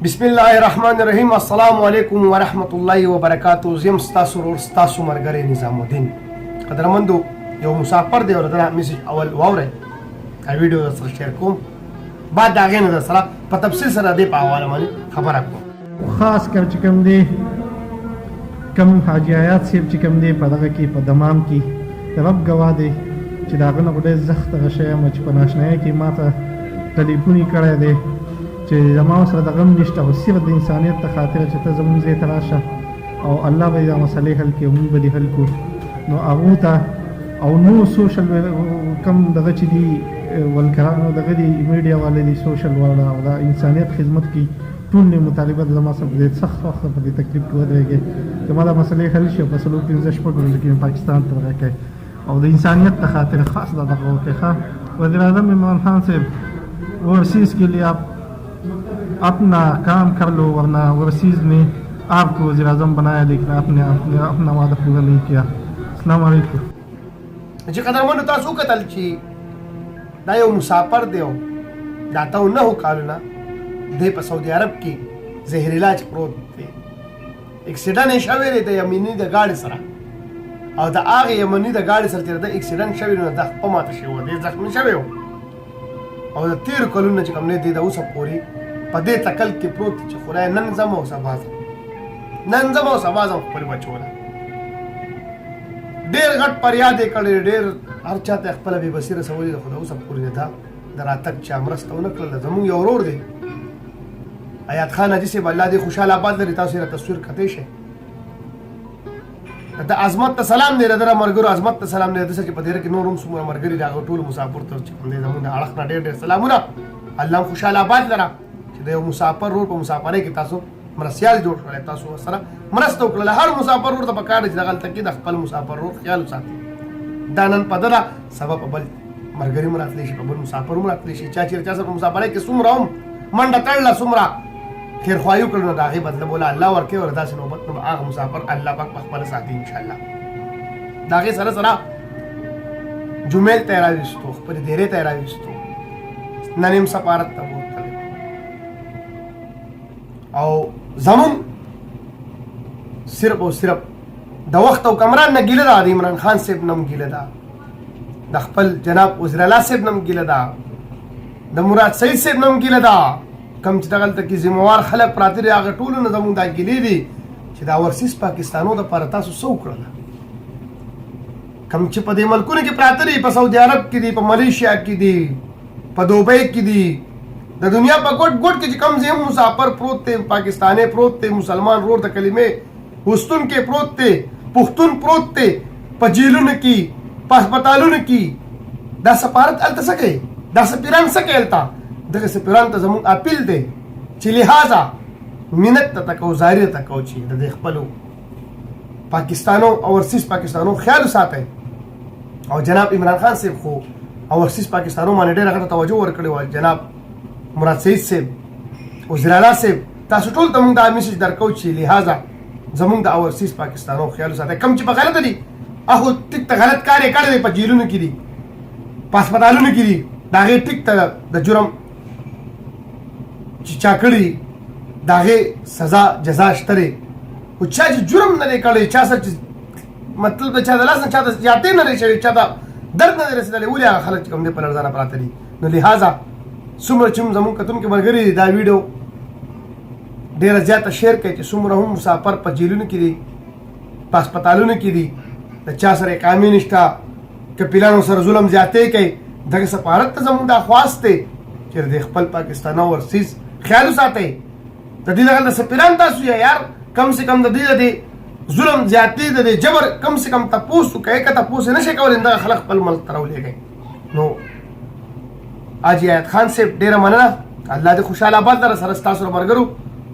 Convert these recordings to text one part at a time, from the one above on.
بسم الله الرحمن الرحیم. السلام علیکم ورحمت الله وبرکاتہ. زم ستاسو ورور ستاسو مرګری نظام الدین قدرمندو. یو مسافر دی او دا میسج اول واورئ دا ویډیو سره شیر کوم، بعد دا غینه سره په تفصیل سره دی په حواله باندې خبره کوم. خاص کر چې کوم دی کوم حاجی آیات صاحب چې کوم دی په دغه کې په دمام کې د رب ګواه دی چې د هغه نه خو ډېر سخت هغه شی یم چې په ناشنایۍ کې ما ته ټلیفون یې کړی دی چې زما سره د غم نشته او صرف د انسانیت د خاطره چې ته زموږ ځای ته راشه او الله به دا مسلې حل کړي او موږ به دې حل کړو. نو هغو ته او نور سوشل کم دغه چې دي ولکرانو دغه دي میډیا والے دي سوشل والا او د انسانیت خدمت کې ټول نه مطالبه زما سره د سخت وخت په دې تکلیف کې ودرېږي چې ما دا مسلې حل شي په څلور پنځه شپږ ورځو کې پاکستان ته راغی او د انسانیت د خاطر خاص دغه وکړه. وزیر اعظم عمران خان صاحب ओवरसीज़ के लिए आप अपना काम कर लो, वरना ओवरसीज़ में आपको वज़ीर आज़म बनाया लेकिन आपने अपना वादा पूरा नहीं किया. अस्सलाम वालेकुम. چې قدرمنو تاسو وکتل چې دا یو مسافر دی او دا ته 9 کالونه دی په سعودي عرب کې زهر علاج پروت دی. اکسیډنټ یې شوی دی د یمني د ګاډي سره او د هغې یمني د ګاډي سره چې د اکسیډنټ شوی نو د خپه ماته شوی و، دی زخمي شوی و او د 13 کلونو چې کوم دی د اوسه پورې په دې تکل کې پروت چې خدای نن ځم او سبا ځم خپل بچو له ډېر غټ فریاد یې کړی، ډېر هر چا ته خپله بې بصیره رسولي ده، خو د اوسه پورې دا د راتګ چا مرسته ونه کړله. زموږ یو ورور دی ایاد خان حاجي صاحب، الله دې خوشحال آباد لري، تاسو یې تصویر کتی شئ. د عظمت ته سلام دی، د ده ملګرو عظمت ته سلام دی، د څه چې په دیره کې نور هم څومره ملګري دي هغه ټولو مسافر ته چې کوم دی زموږ د اړخ نه ډېر سلامونه. الله هم خوشحال آباد لره چې د یو مسافر رور په مسافرۍ کې تاسو مرستیال جوړ کړی، تاسو سره مرسته وکړله. هر مسافر رور ته پکار دی چې دغلته کې د خپل مسافر رور خیال وساتي. دا نن په ده سبب په بل ملګري هم راتلی شي، په بل مسافر هم راتلی شي. چا چې چا سره په مسافرۍ کې څومره هم منډه تړله، څومره خیرخواهي وکړل، نو د هغې بدله بوله الله ورکوي او داسې نوبت نو هغه مسافر الله پاک پخپله ساتي انشاءالله. د هغې سره سره جمیل ته یې راویستو، خپلې دیرې ته یې راویستو، نن هم سفارت ته بوتلی او زمون صرف او صرف د وخت او کمران نه ګیله ده، د عمران خان صاحب نه هم ګیله ده، د خپل جناب وزیر الله صاحب نه هم ګیله ده، د مراد سعید صاحب نه هم ګیله ده. کم چې دغلته کې ذموار خلک پراته دي هغه ټولو نه زموږ دا ګیلې دي چې دا اوورسیز پاکستانو دپاره تاسو څه وکړله. کم چې په دې ملکونو کې پراته دي، په سعودي عرب کې دي، په ملیشیا کې دي، په دوبۍ کې دي، د دنیا په ګوټ ګوټ کې چې کم ځای هم مسافر پروت دی، پاکستانی پروت دی، مسلمان رور د کلمې وستونکی پروت دی، پښتون پروت دی، په جیلونو کې په هسپتالونو کې. دا سفارت هلته څه کوي؟ دا سفیران څه کوي هلته؟ دغه سفیران ته زموږ اپیل دی چې لہذا منت ته تکو زاری ته تکو چې د خپلو پاکستانو اوورسیز پاکستانو خیال وساتئ. او جناب عمران خان صاحب خو اوورسیز پاکستانو باندې ډېره غټه توجه ورکړې وه. جناب مراد سعید صاحب، وزیر اعلی صاحب، تاسو ټول ته موږ دا میسج درکو چې لہذا زموږ د اوورسیز پاکستانو خیال وساتئ. کم چې په غلطه دي هغو ټیک ته غلط کار یې کړی دی، په جیلونو کې دي، په هسپتالونو کې دي، د هغې ټیک ته د جرم چې چا کړي د هغې سزا جزا شته دی. خو چا چې جرم نه دی کړی، چا سره چې مطلب د چا د لاس نه چا ته زیاتې نه دی شوې، چا ته درد نه دی رسېدلی، ولې هغه خلک چې کوم دی په لړزانه پراته دي. نو لہذا څومره چې هم زموږ کتونکي ملګري دي دا ویډیو ډېره زیاته شیر کړئ چې څومره هم مسافر په جیلونو کې دي، په هسپتالونو کې دي، د چا سره اقامې نشته، کپیلانو سره ظلم زیاتې کوي. دغه سفارت ته زموږ دا خواست دی چې د خپل پاکستان اوورسیز خیال وساتئ. د دې دغه د سفیران تاسو یار کم سے کم د دې د ظلم زیاتې د جبر کم سے کم تپوس وکړئ. که تپوس یې نشئ کولی دغه خلک خپل ملک ته راولېږئ. نو حاجي ایاد خان صاحب ډېره مننه، الله دې خوشحال آباد لره، سره ستاسو ملګرو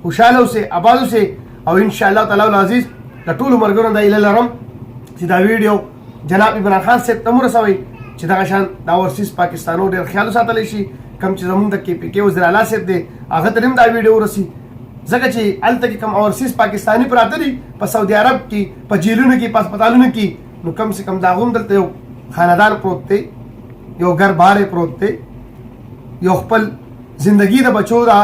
خوشحاله اوسئ، آباد اوسئ او انشاءالله تعالی العزیز د ټولو ملګرو دا هیله لرم چې دا ویډیو جناب عمران خان صاحب ته ورسوئ چې دغه شان د اوورسیز پاکستانو ډېر خیال وساتلی شي. کم چې زموږ د KPK وزیر اعلی صاحب دی هغه ته هم دا ویډیو ورسي، ځکه چې هلته کې کوم اوورسیز پاکستاني پراته دي په سعودي عرب کې، په جیلونو کې، په هسپتالونو کې، نو کم سے کم د هغو هم دلته یو خاندان پروت دی، یو ګر بار پروت دی، یو خپل زندگی د بچو دا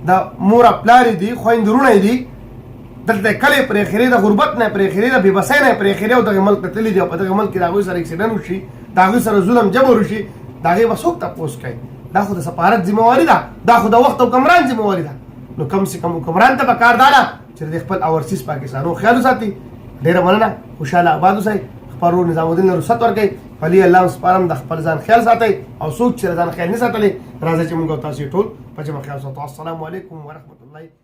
د مور پلار دي خویندرونه دي دلته کله پرې خیره د غربت نه پرې خیره د بېبسۍ نه پرې خیره او دغه ملک ته تللي دي او په دغه ملک کې د هغوی سره اکسیډنټ وشي د هغوی سره ظلم جبر وشي د هغې به څوک تپوس کوي دا خو د سفارت ذمهواري ده دا خو د وخت او حکمران ذمهواري ده نو کم سے کم حکمران ته پکار دا ده چې د خپل اورسیز پاکستانو خیال وساتي ډېره مننه خوشحاله آباد اوسئ خپل ورور نظام الدین له رخصت ورکوئ ولی الله سپارم د خپل ځان خیال ساتئ او څوک چې د ځان خیال نه ساتلی راځئ چې موږ او تاسو یې ټول په جمع خیال ساتو السلام علیکم ورحمة الله